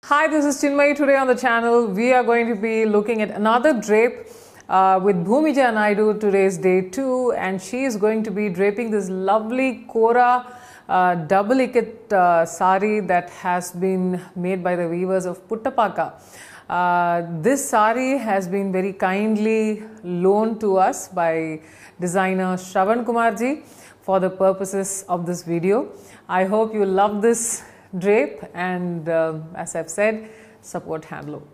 Hi, this is Chinmayi. Today on the channel, we are going to be looking at another drape with Bhumija Naidu. Today's day 2, and she is going to be draping this lovely Kora double Ikkat Sari that has been made by the weavers of Puttapaka. This sari has been very kindly loaned to us by designer Shravan Kummarji for the purposes of this video. I hope you love this drape, and as I've said, support Handloom.